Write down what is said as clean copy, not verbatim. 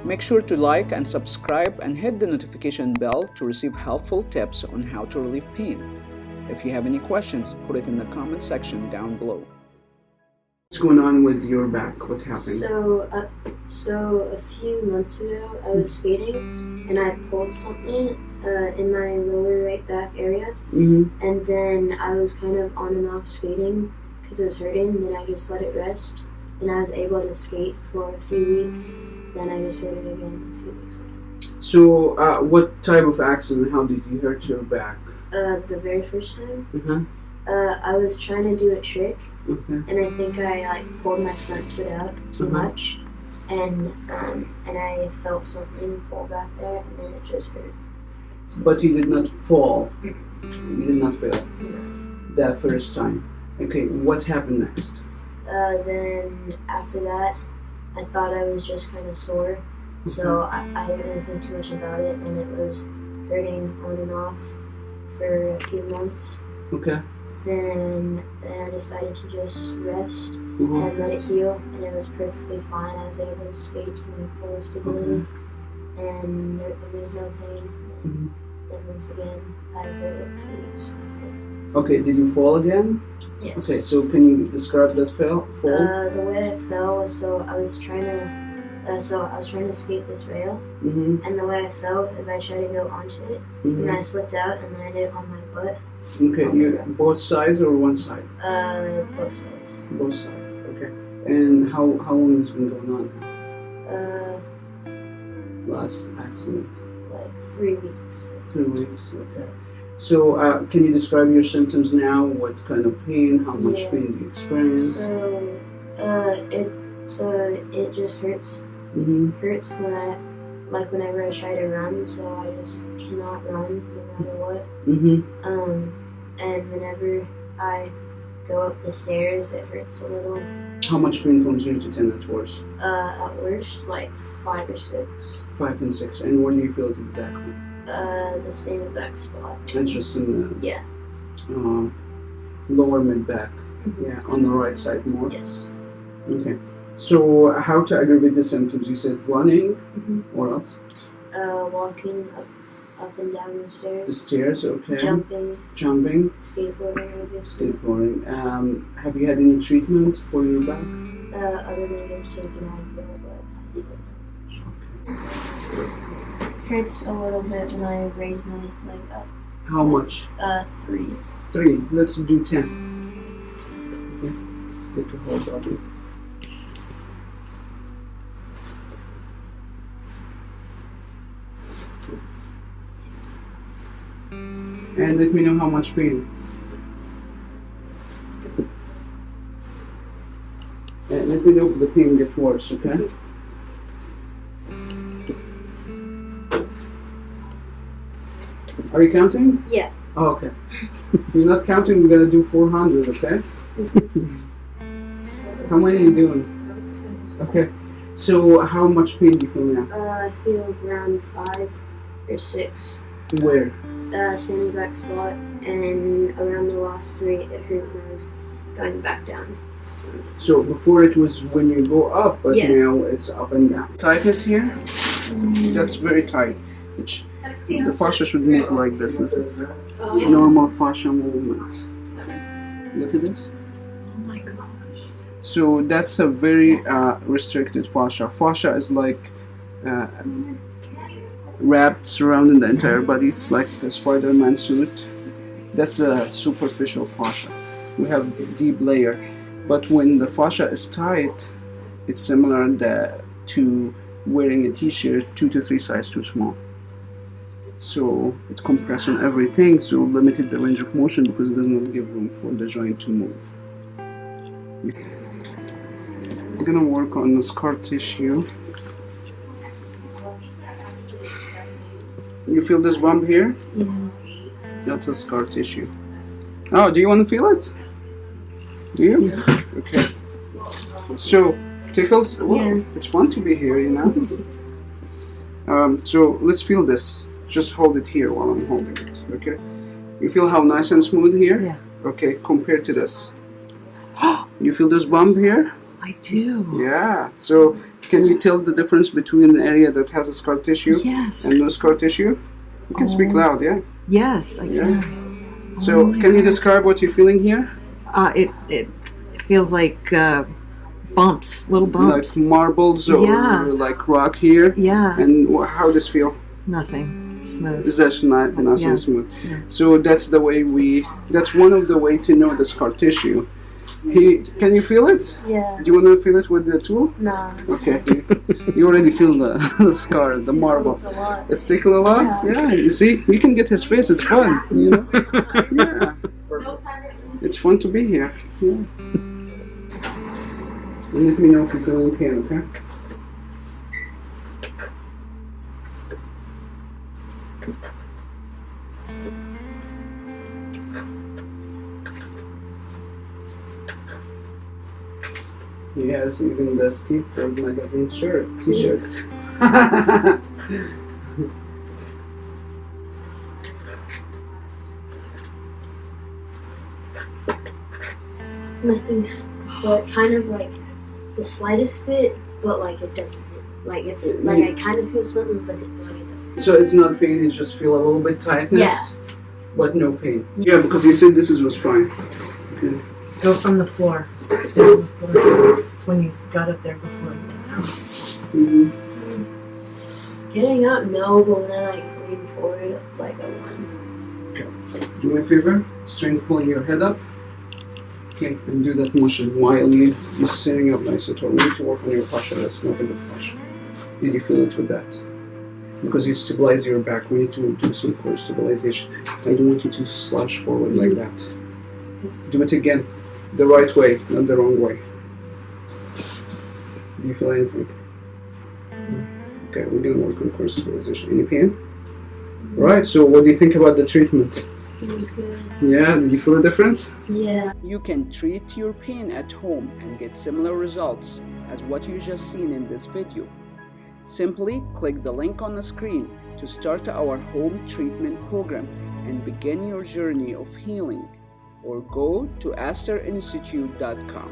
Make sure to like and subscribe and hit the notification bell to receive helpful tips on how to relieve pain. If you have any questions, put it in the comment section down below. What's going on with your back? What happened? So a few months ago, I was skating and I pulled something in my lower right back area, and then I was kind of on and off skating because it was hurting. Then I just let it rest, and I was able to skate for a few weeks. Then I just hurt it again a few weeks ago. So, what type of accident? How did you hurt your back? The very first time, I was trying to do a trick, and I think I pulled my front foot out too much, and I felt something pull back there, and then it just hurt. So, but you did not fall. You did not fail. No. That first time. Okay, what happened next? Then after that, I thought I was just kind of sore, so I didn't really think too much about it, and it was hurting on and off for a few months. Okay. Then I decided to just rest and let it heal, and it was perfectly fine. I was able to skate to my fullest ability, and there was no pain. And once again, I hurt it for weeks after. Okay, did you fall again? Yes. Okay, so can you describe that fall? The way I fell was I was trying to skate this rail, and the way I fell is I tried to go onto it, and I slipped out and landed on my butt. Okay, you both sides or one side? Both sides. Both sides. Okay. And how long has been going on now? Last accident. Like 3 weeks. 3 weeks. Okay. So can you describe your symptoms now? What kind of pain? How much pain do you experience? It just hurts. Hurts whenever I try to run, so I just cannot run no matter what. And whenever I go up the stairs, it hurts a little. How much pain from 0 to 10 at worst? At worst, like 5 or 6. 5 and 6. And where do you feel it exactly? The same exact spot. And just in the lower mid back. Yeah, on the right side more. Yes. Okay. So how to aggravate the symptoms? You said running. What else? Walking up and down the stairs. The stairs, okay. Jumping. Skateboarding, obviously. Skateboarding. Have you had any treatment for your back? Other than just taking Advil, but Okay. hurts a little bit when I raise my leg up. How much? 3. 3. Let's do 10. Okay. Let's get the whole body. And let me know how much pain. And let me know if the pain gets worse, okay? Are you counting? Yeah. Oh, okay. If you're not counting, we're gonna do 400, okay? How many are you doing? Okay. So how much pain do you feel now? I feel around 5 or 6. Where? Same exact spot, and around the last 3, it hurt when I was going back down. So before it was when you go up, but now it's up and down. Tightness here? That's very tight. The fascia should move like this. This is normal fascia movement. Look at this. Oh my gosh. So that's a very restricted fascia. Fascia is like wrapped surrounding the entire body. It's like a Spider-Man suit. That's a superficial fascia. We have a deep layer, but when the fascia is tight, it's similar to wearing a t-shirt 2 to 3 sizes too small. So it compresses on everything, so limited the range of motion because it does not give room for the joint to move. I'm gonna work on the scar tissue. You feel this bump here? Yeah. That's a scar tissue. Oh, do you want to feel it? Do you? Yeah. Okay. So, tickles? Well, it's fun to be here, you know? So, let's feel this. Just hold it here while I'm holding it, okay? You feel how nice and smooth here? Yeah. Okay, compared to this. You feel this bump here? I do. Yeah. So, Can you tell the difference between an area that has a scar tissue Yes. and no scar tissue? You can speak loud, yeah? Yes, I Yeah. can. So, my can you God. describe what you're feeling here? It feels like bumps, little bumps. Like marbles or Yeah. like rock here? Yeah. And how does it feel? Nothing. Smooth. Is that nice Yeah. and smooth? So that's the way that's one of the way to know the scar tissue. Can you feel it? Yeah. Do you want to feel it with the tool? Nah. Okay. You already feel the scar, the marble. It's a lot. It's tickling a lot? Yeah. You see, you can get his face. It's fun, you know? Yeah. It's fun to be here. Yeah. And let me know if you feel any pain, okay? He has even the skateboard magazine t-shirt. Nothing, but kind of like the slightest bit, but like it doesn't hurt. Like if like I kind of feel something, but it doesn't. So it's not pain, you just feel a little bit tightness? Yeah. But no pain? Yeah, because you said this was fine. Okay. Go from the floor. Stay on the floor. It's when you got up there before you took out. Mm-hmm. Getting up, no, but when I like lean forward, like a one. Okay. Do me a favor, strength pulling your head up. Okay, and do that motion while you're sitting up nice and tall. We need to work on your posture, that's not a good posture. Did you feel it with that? Because you stabilize your back, we need to do some core stabilization. I don't want you to slouch forward like that. Do it again, the right way, not the wrong way. Do you feel anything? Okay, we're gonna work on core stabilization. Any pain? Right, so what do you think about the treatment? It was good. Yeah, did you feel the difference? Yeah. You can treat your pain at home and get similar results as what you just seen in this video. Simply click the link on the screen to start our home treatment program and begin your journey of healing, or go to asterinstitute.com.